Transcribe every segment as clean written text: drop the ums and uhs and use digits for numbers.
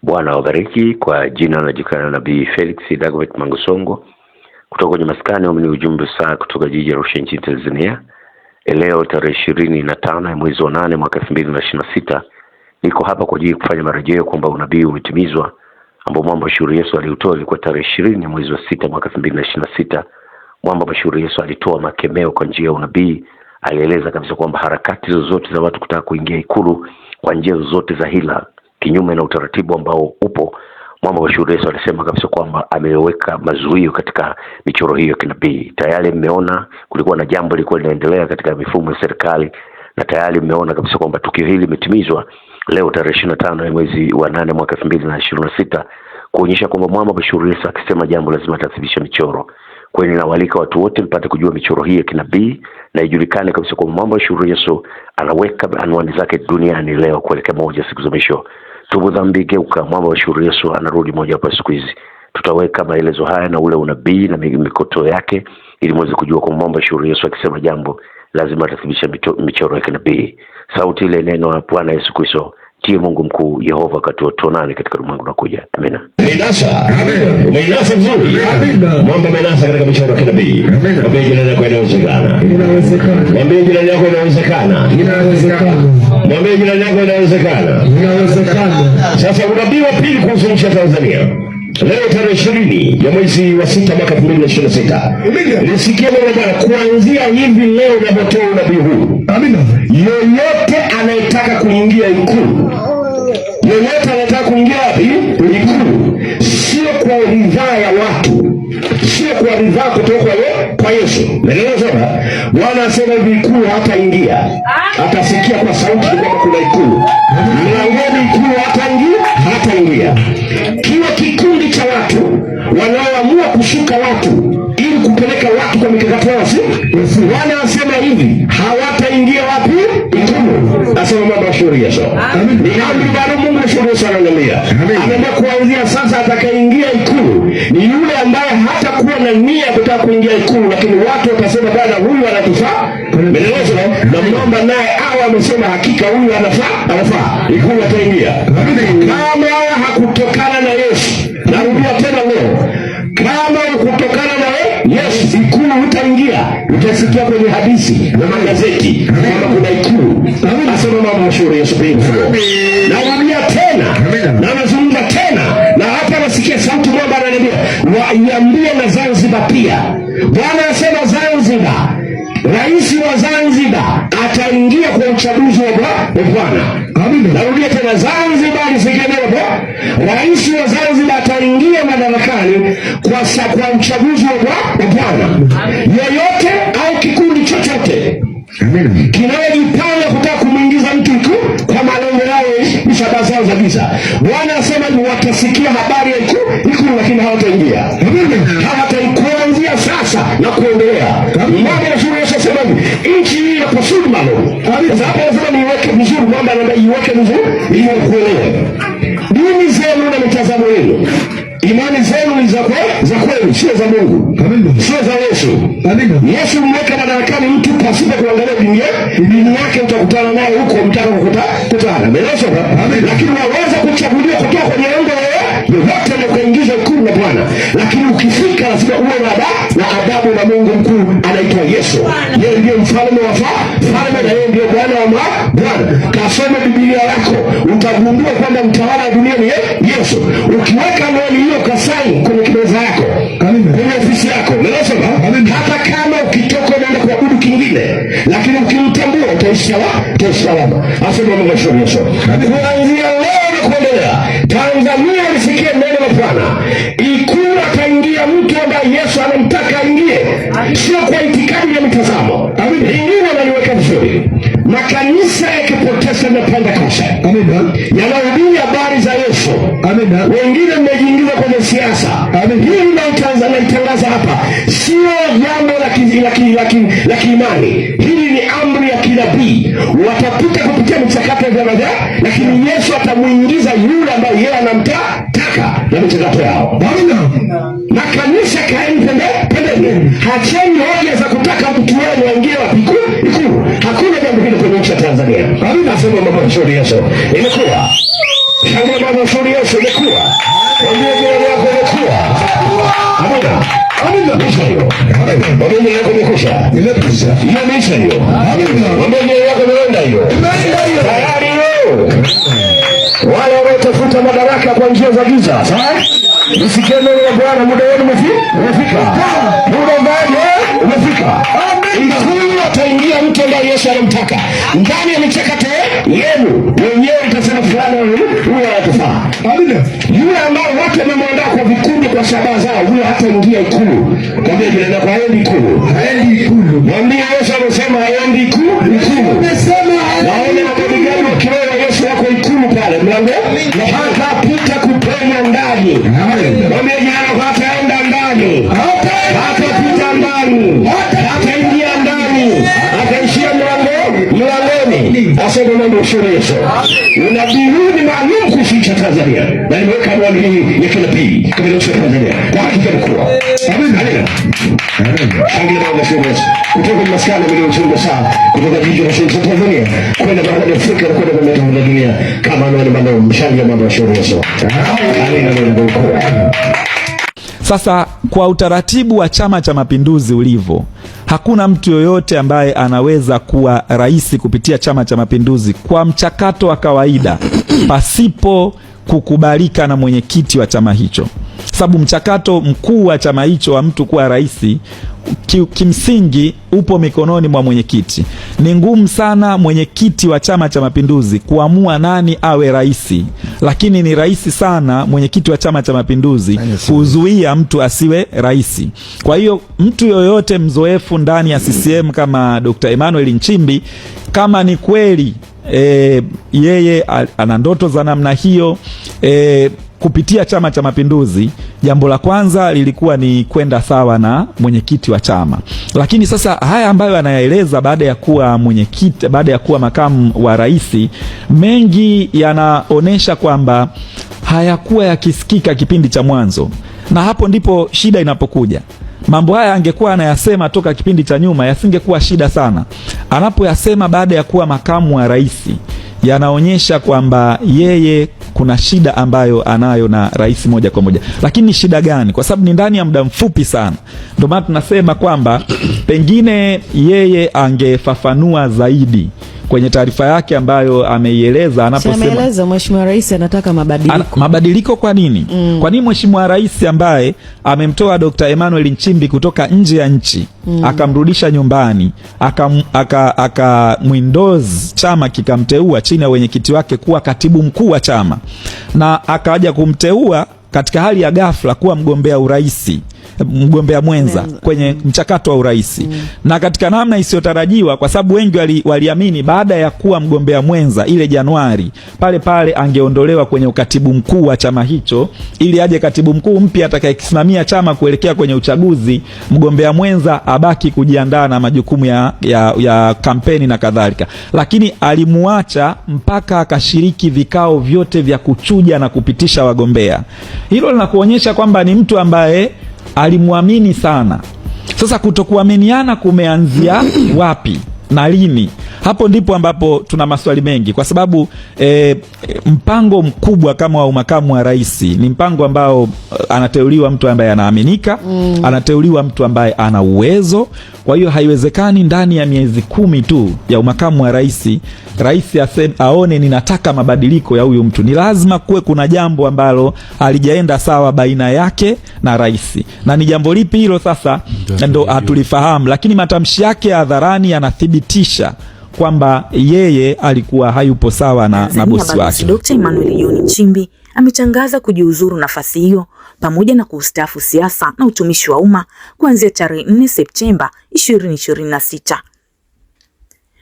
Bwana wabariki. Kwa jina la jikana Nabii Felix Dagobert Mangosongo kutoka kwenye maskani ni ujumbe saa kutoka jiji la Arusha nchini Tanzania. Leo tarehe 25 ya mwezi wa 8 mwaka 2026 niko hapa kwa ajili ya kufanya marejeo kwamba unabii umetimizwa ambao mwamba mashuhuri Yesu aliutoa. Ilikuwa tarehe 20 ya mwezi wa 6 mwaka 2026. Mwamba mashuhuri Yesu alitoa makemeo kwa njia ya unabii. Alieleza kabisa kwamba harakati zozote za watu kutaka kuingia ikulu kwa njia zote za hila kinyume na utaratibu ambao upo, mwamba mashuhuri Yesu alisema kabisa kwamba ameweka mazuio katika michoro hiyo kinabii. Tayari mmeona kulikuwa na jambo lilikuwa linaendelea katika mifumo ya serikali, na tayari mmeona kabisa kwamba tukio hili limetimizwa leo tarehe 25 ya mwezi wa 8 mwaka 2026, kuonyesha kwamba mwamba mashuhuri Yesu akisema jambo lazima atathibitisha michoro. Kwa hiyo ninawaalika watu wote mpate kujua michoro hii ya kinabii na ijulikane kabisa kwamba mwamba mashuhuri Yesu anaweka anwani zake duniani leo kuelekea moja siku za mwisho. Tubu dhambi, geuka. Mwamba mashuhuri Yesu anarudi moja hapa siku hizi. Tutaweka maelezo haya na ule unabii na mikoto yake ili muweze kujua kwamba mwamba mashuhuri Yesu akisema jambo lazima atathibitisha michoro ya kinabii. Sauti ile neno la Bwana Yesu Kristo. Tie Mungu mkuu Yehova katuonane katika ulimwengu unakuja. Amina. Umenasa. Umenasa vizuri. Mwamba amenasa katika michoro ya kinabii. Mwambie jirani yako inawezekana. Inawezekana. Mwambie jirani yako inawezekana. Inawezekana. Mwambie jirani yako inawezekana. Inawezekana. Sasa unabii wa pili kuhusu nchi ya Tanzania. Leo tarehe 20 ya mwezi wa 6 mwaka 2026. Nisikie Bwana, kuanzia hivi leo ninapotoa unabii huu. Amina. Yoyote anayetaka kuingia ikulu, yoyote anataka kuingia wapi? Ikulu, sio kwa ridhaa ya watu, sio kwa ridhaa kutoka kwa Yesu. Ndio sema Bwana asema hivi, ikulu hataingia, atasikia kwa sauti kwamba kuna ikulu. Mlangoni ikulu hataingia. Kiwa kikundi cha watu wanaoamua kushuka watu ili kupeleka watu kwa mikakati yao, Bwana asema hivi, hawataingia wapi? Ikulu. Asema mwamba mashuhuri Yesu. Ni amri bado Mungu mashuhuri sana ananiambia. Anaambia kuanzia sasa atakayeingia ikulu ni yule ambaye hatakuwa na nia kutaka kuingia ikulu, lakini watu watasema bwana, huyu anatufaa. Menelezo na mwamba naye amesema hakika huyu anafaa. Ikulu ataingia. Kama hakutokana na Yesu, narudia tena leo, kama kutokana na Yesu ikulu utaingia. Utasikia kwenye hadithi na magazeti kama kuna ikulu. Asema mwamba mashuhuri Yesu pia. Narudia tena na nazungumza tena, na hapa nasikia sauti mwamba ananiambia waiambie na Zanzibar pia. Bwana anasema Zanzibar, rais wa Zanzibar ataingia kwa uchaguzi wa Bwana. Narudia tena, Zanzibar nisikielewe, rais wa Zanzibar ataingia madarakani kwa uchaguzi wa Bwana. Yoyote au kikundi chochote kinayojipanga kutaka kumuingiza mtu kwa malengo yao ishaba zao za giza, Bwana anasema ni watasikia habari ya ikulu lakini hawataingia. Hawataikuanzia sasa na kuendelea. Mwamba mashuhuri Yesu asema hivi, nchi hii ina kusudi maalum. Sasa hapa lazima niweke vizuri, mwamba anaambia iweke vizuri ili ukuelewe. Dini zenu na mitazamo yenu, imani zenu ni za kweli, sio za Mungu. Sio za Yesu. Yesu mweka madarakani mtu pasipo kuangalia dini yake, utakutana naye huko mtaka kukutana. Meleza. Lakini waweza kuchaguliwa kutoka kwenye anga yote na kuingizwa ikulu na Bwana. Lakini ukifika lazima uwe na adabu na Mungu mkuu anaitwa Yesu. Yeye ndiye mfalme wa falme na yeye ndiye Bwana wa Bwana. Kasome Biblia yako utagundua kwamba mtawala wa dunia ni Yesu. Ukiweka neno hiyo kasai kwenye kimeza yako, kwenye ofisi yako, hata kama ukitoka unaenda kuabudu kingine, lakini ukimtambua utaishi salama. Asema Mungu mashuhuri Yesu. Kuanzia leo na kuendelea, Tanzania lisikie neno la Bwana. Ikulu ataingia mtu ambaye Yesu anamtaka aingie, sio kwa itikadi ya mitazamo. Lingine naliweka vizuri, makanisa ya Kiprotestant na Pentecost yanahubiri habari za Yesu. Wengine mmejiingiza kwenye siasa. Hili naitangaza hapa sio jambo la kiimani. Hili ni amri ya kinabii. Watapita kupitia mchakato ya vyama vyao, lakini Yesu atamuingiza yule ambaye yeye anamtaka na mchakato yao. Makanisa kaeni pembeni. Hacheni hoja za kutaka mtu wenu aingie wapi ikulu. Hakuna jambo hilo kwenye nchi ya Tanzania. Asema mambo mashuhuri Yesu. Imekuwa Shangilia Bwana, shughuli Yesu imekuwa. Mwambie jirani yako imekuwa. Amina. Amina. Misha hiyo. Mwambie jirani yako imekwisha. Imekwisha. Hiyo misha hiyo. Amina. Mwambie jirani yako imeenda hiyo. Imeenda hiyo. Tayari hiyo. Wale wanaotafuta madaraka kwa njia za giza, sawa? Msikie neno la Bwana, muda wenu umefika. Muda umefika. Ikulu ataingia mtu ambaye Yesu anamtaka. Ndani ya michakato yenu wenyewe mtasema fulani huyo anatufaa. Amina. Yule ambaye wote wamemwandaa kwa vikundi kwa shabaha zao, huyo hataingia ikulu. Mwambie jirani yako haendi ikulu. Haendi ikulu. Mwambie Yesu amesema haendi ikulu. Amesema haendi ikulu. Wakiona Yesu wako ikulu pale mlango, na hatapita kupenya ndani. Mwambie jirani yako hataenda ndani. Hatapita ndani. Hataingia ndani. Ataishia mlangoni. Asema mambo shule Yesu. Unabii huu ni maalum kuficha Tanzania. Na nimeweka mwani hii ya kinabii kama nchi ya Tanzania. Kwa hakika mkuu. Amina. Shangilia Bwana shule Yesu. Kutoka maskani milioni chungu saa. Kutoka jiji la Tanzania. Kwenda barani Afrika na kwenda kwa dunia. Kama nani maalum. Shangilia mambo shule Yesu. Amina. Sasa kwa utaratibu wa Chama cha Mapinduzi ulivyo, hakuna mtu yoyote ambaye anaweza kuwa rais kupitia Chama cha Mapinduzi kwa mchakato wa kawaida pasipo kukubalika na mwenyekiti wa chama hicho. Sababu mchakato mkuu wa chama hicho wa mtu kuwa rais kimsingi upo mikononi mwa mwenyekiti. Ni ngumu sana mwenyekiti wa Chama cha Mapinduzi kuamua nani awe rais, lakini ni rahisi sana mwenyekiti wa Chama cha Mapinduzi kuzuia mtu asiwe rais. Kwa hiyo mtu yoyote mzoefu ndani ya CCM kama Dr. Emmanuel Nchimbi, kama ni kweli yeye ana ndoto za namna hiyo, kupitia Chama cha Mapinduzi, jambo la kwanza lilikuwa ni kwenda sawa na mwenyekiti wa chama. Lakini sasa haya ambayo anayaeleza baada ya kuwa mwenyekiti, baada ya kuwa makamu wa rais, mengi yanaonesha kwamba hayakuwa yakisikika kipindi cha mwanzo. Na hapo ndipo shida inapokuja. Mambo haya angekuwa anayasema toka kipindi cha nyuma, yasingekuwa shida sana. Anapoyasema baada ya kuwa makamu wa rais, yanaonyesha kwamba yeye kuna shida ambayo anayo na rais moja kwa moja. Lakini shida gani? Kwa sababu ni ndani ya muda mfupi sana. Ndio maana tunasema kwamba pengine yeye angefafanua zaidi kwenye taarifa yake ambayo ameieleza anaposema Mheshimiwa Rais anataka mabadiliko. Mabadiliko kwa nini? Kwa nini Mheshimiwa Rais ambaye amemtoa Dr. Emmanuel Nchimbi kutoka nje ya nchi, akamrudisha nyumbani, mwindozi chama kikamteua chini ya wenyekiti wake kuwa katibu mkuu wa chama, na akaja kumteua katika hali ya ghafla kuwa mgombea uraisi, mgombea mwenza kwenye mchakato wa uraisi, na katika namna isiyotarajiwa, kwa sababu wengi waliamini baada ya kuwa mgombea mwenza ile Januari pale angeondolewa kwenye ukatibu mkuu wa chama hicho, ili aje katibu mkuu mpya atakayekisimamia chama kuelekea kwenye uchaguzi, mgombea mwenza abaki kujiandaa na majukumu ya kampeni na kadhalika. Lakini alimuacha mpaka akashiriki vikao vyote vya kuchuja na kupitisha wagombea. Hilo linakuonyesha kwamba ni mtu ambaye alimwamini sana. Sasa kutokuaminiana kumeanzia wapi na lini? Hapo ndipo ambapo tuna maswali mengi, kwa sababu mpango mkubwa kama wa makamu wa rais ni mpango ambao anateuliwa mtu ambaye anaaminika, anateuliwa mtu ambaye ana uwezo. Kwa hiyo haiwezekani ndani ya miezi 10 tu ya makamu wa rais aone ninataka mabadiliko ya huyu mtu. Ni lazima kuwe kuna jambo ambalo halijaenda sawa baina yake na rais. Na ni jambo lipi hilo sasa ndo hatulifahamu, lakini matamshi yake hadharani yanathibitisha kwamba yeye alikuwa hayupo sawa na bosi wake. Dr. Emmanuel John Nchimbi ametangaza kujiuzuru nafasi hiyo pamoja na kustaafu siasa na utumishi wa umma kuanzia tarehe 4 Septemba 2026.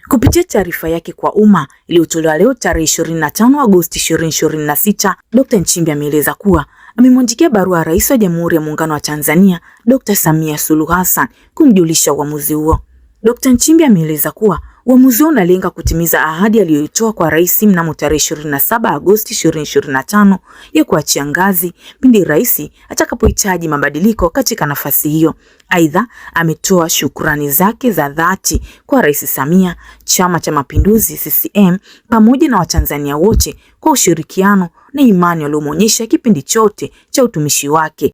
Kupitia taarifa yake kwa umma iliyotolewa leo tarehe 25 Agosti 2026, Dr. Nchimbi ameeleza kuwa amemwandikia barua Rais wa Jamhuri ya Muungano wa Tanzania Dr. Samia Suluhu Hassan kumjulisha uamuzi huo. Dr. Nchimbi ameeleza kuwa uamuzi unalenga kutimiza ahadi aliyoitoa kwa rais mnamo tarehe 27 Agosti 2025 ya kuachia ngazi pindi rais atakapohitaji mabadiliko katika nafasi hiyo. Aidha, ametoa shukrani zake za dhati kwa Rais Samia, Chama cha Mapinduzi CCM pamoja na Watanzania wote kwa ushirikiano na imani aliyomwonyesha kipindi chote cha utumishi wake.